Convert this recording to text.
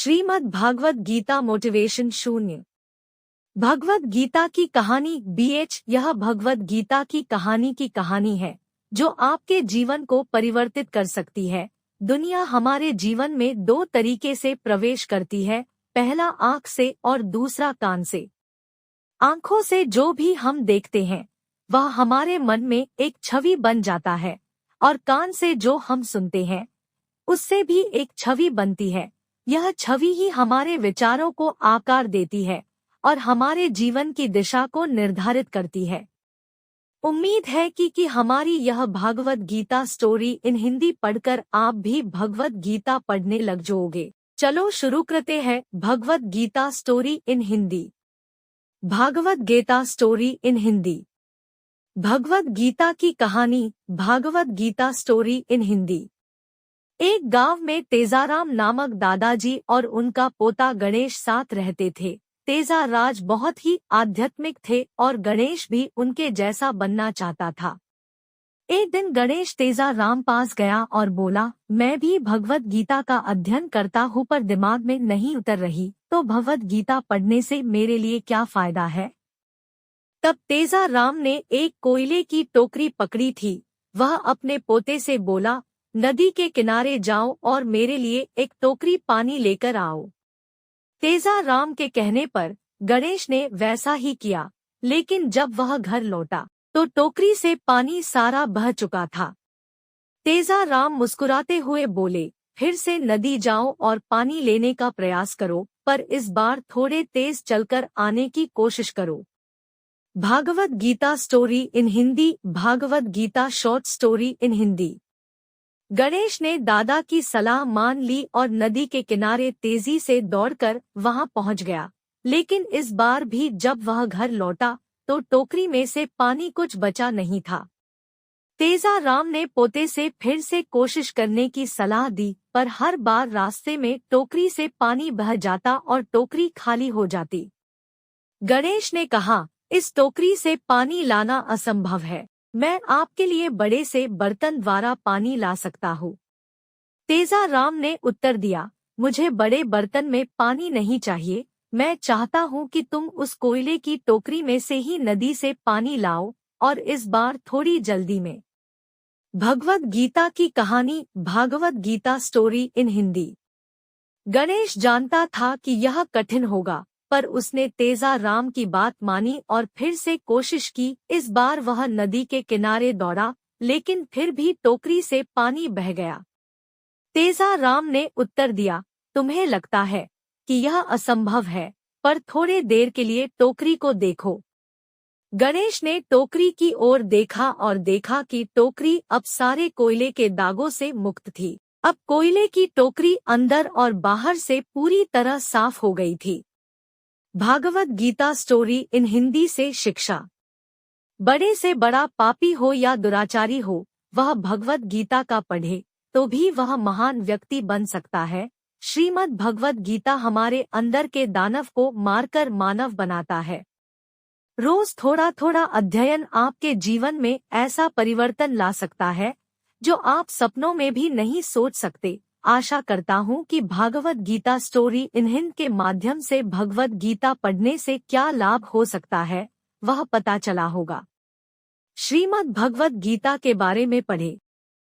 Shrimad Bhagavat Gita motivation 0। भगवत गीता की कहानी यह भगवत गीता की कहानी है जो आपके जीवन को परिवर्तित कर सकती है। दुनिया हमारे जीवन में दो तरीके से प्रवेश करती है, पहला आँख से और दूसरा कान से। आँखों से जो भी हम देखते हैं वह हमारे मन में एक छवि बन जाता है, और कान से जो हम सुनते हैं उससे भी एक छवि बनती है। यह छवि ही हमारे विचारों को आकार देती है और हमारे जीवन की दिशा को निर्धारित करती है। उम्मीद है कि हमारी यह भागवत गीता स्टोरी इन हिंदी पढ़कर आप भी भगवत गीता पढ़ने लग जाओगे। चलो शुरू करते हैं Bhagwat Gita story in Hindi. Bhagavat Gita story in Hindi. Bhagwat Gita की कहानी भागवत गीता स्टोरी इन हिंदी। एक गांव में तेजाराम नामक दादाजी और उनका पोता गणेश साथ रहते थे। तेजाराज बहुत ही आध्यात्मिक थे और गणेश भी उनके जैसा बनना चाहता था। एक दिन गणेश तेजाराम पास गया और बोला, मैं भी भगवत गीता का अध्ययन करता हूँ पर दिमाग में नहीं उतर रही, तो भगवत गीता पढ़ने से मेरे लिए क्या फायदा है। तब तेजाराम ने एक कोयले की टोकरी पकड़ी थी। वह अपने पोते से बोला, नदी के किनारे जाओ और मेरे लिए एक टोकरी पानी लेकर आओ। तेजाराम के कहने पर गणेश ने वैसा ही किया, लेकिन जब वह घर लौटा तो टोकरी से पानी सारा बह चुका था। तेजाराम मुस्कुराते हुए बोले, फिर से नदी जाओ और पानी लेने का प्रयास करो, पर इस बार थोड़े तेज चलकर आने की कोशिश करो। Bhagavad Gita story in Hindi. Bhagavat Gita short story in Hindi. Ganesh ने दादा की सलाह मान ली और नदी के किनारे तेजी से दौड़कर वहां पहुंच गया, लेकिन इस बार भी जब वह घर लौटा तो टोकरी में से पानी कुछ बचा नहीं था। तेजाराम ने पोते से फिर से कोशिश करने की सलाह दी, पर हर बार रास्ते में टोकरी से पानी बह जाता और टोकरी खाली हो जाती। गणेश ने कहा, इस टोकरी से पानी लाना असंभव है, मैं आपके लिए बड़े से बर्तन द्वारा पानी ला सकता हूँ। तेजाराम ने उत्तर दिया, मुझे बड़े बर्तन में पानी नहीं चाहिए, मैं चाहता हूँ कि तुम उस कोयले की टोकरी में से ही नदी से पानी लाओ, और इस बार थोड़ी जल्दी में। भगवत गीता की कहानी भागवत गीता स्टोरी इन हिंदी। गणेश जानता था कि यह कठिन होगा, पर उसने तेजाराम की बात मानी और फिर से कोशिश की। इस बार वह नदी के किनारे दौड़ा, लेकिन फिर भी टोकरी से पानी बह गया। तेजाराम ने उत्तर दिया, तुम्हें लगता है कि यह असंभव है, पर थोड़े देर के लिए टोकरी को देखो। गणेश ने टोकरी की ओर देखा और देखा कि टोकरी अब सारे कोयले के दागों से मुक्त थी। अब कोयले की टोकरी अंदर और बाहर से पूरी तरह साफ हो गई थी। भागवत गीता स्टोरी इन हिंदी से शिक्षा। बड़े से बड़ा पापी हो या दुराचारी हो, वह भगवत गीता का पढ़े तो भी वह महान व्यक्ति बन सकता है। श्रीमद् भगवत गीता हमारे अंदर के दानव को मारकर मानव बनाता है। रोज थोड़ा थोड़ा अध्ययन आपके जीवन में ऐसा परिवर्तन ला सकता है जो आप सपनों में भी नहीं सोच सकते। आशा करता हूँ कि भागवत गीता स्टोरी इन हिंद के माध्यम से भगवत गीता पढ़ने से क्या लाभ हो सकता है वह पता चला होगा। श्रीमद् भगवत गीता के बारे में पढ़े।